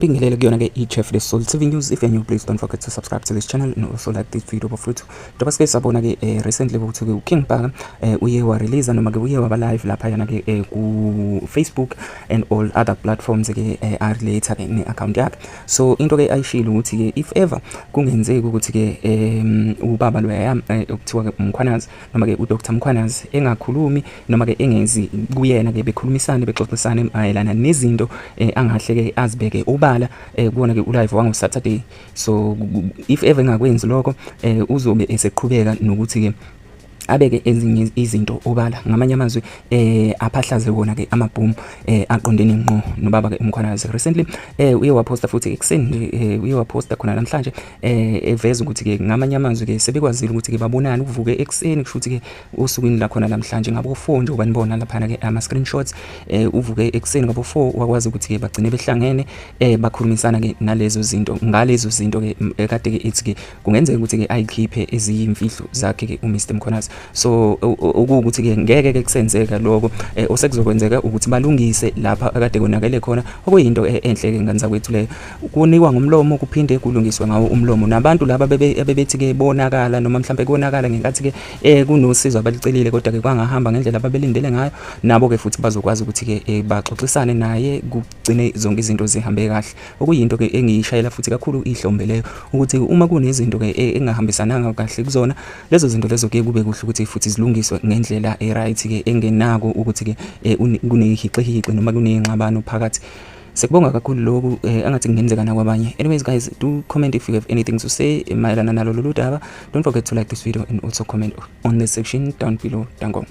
Bingelele kuyona ke iChef the Soul TV News. If you're new, please don't forget to subscribe to this channel and also like this video bafuthu. Njengoba sike sabona ke recently ukuthi ke uKing Bhaka uye wa release noma ke uye waba live lapha yana ke ku Facebook and all other platforms ke are later ke ne account yakhe. So into ke ayishilo ukuthi ke if ever kungenzeki ukuthi ke ubaba lo yami okuthiwa ke Mkhwanazi noma ke uDr Mkhwanazi engakhulumi noma ke engezi kuyena ke bekhulumisana bexoxisana mayelana nezinto angahle ke azibeke kubona ke ulive wango Saturday. So if ever ngakwenzi lokho uzobe eseqhubeka nokuthi ke abeke ezinye izinto obala ngamanye amazwi aphahlaze wona ke amabhoom aqondene ngqo nobaba ke Mkhwanazi. Recently uye waposta futhi ekseni nje uye waposta khona namhlanje eveza ukuthi ke ngamanye amazwi ke sebekwazile ukuthi ke babonana ukuvuke ekseni kusho ukuthi ke usukwini la khona namhlanje ngabo 4 nje ubanibona lapha ke ama screenshots uvuke ekseni ngabo 4 wakwazi ukuthi ke bagcine behlangene bakhulumisana ke nalezo zinto ngalezo zinto ke kade ke ithi ke kungenzeka ukuthi ke ayikhiphe eziyimfihlo zakhe ke uMr Mkhwanazi. So ukuthi ke ngeke ke kusenzeka lokho osekuzokwenzeka ukuthi balungise lapha akade konakele khona okuyinto enhle ke ngani zakwethu leyo kunikwa ngomlomo kuphinde kulungiswe ngawo umlomo nabantu laba bebethi ke bonakala noma mhlambe konakala ngenkathi ke kunosizo abalicelile kodwa ke kwangahamba ngendlela ababelindele ngayo nabo ke futhi bazokwazi ukuthi ke baxoxisane naye kugcine zonke izinto zihambe kahle okuyinto ke engiyishayela futhi kakhulu ihlombe leyo ukuthi uma kunezinto ke engahambisananga kahle kuzona lezo zinto lezo ke kube kuhle ukuthi futhi zilungiswe ngendlela right ke engenako ukuthi ke kunehiqihiqi noma kunengxabano phakathi. Sekubonga kakhulu lokhu angathi kungenzeka nakwabanye. Anyways guys, do comment if you have anything to say mayelana nalolu daba. Don't forget to like this video and also comment on the section down below. Danko.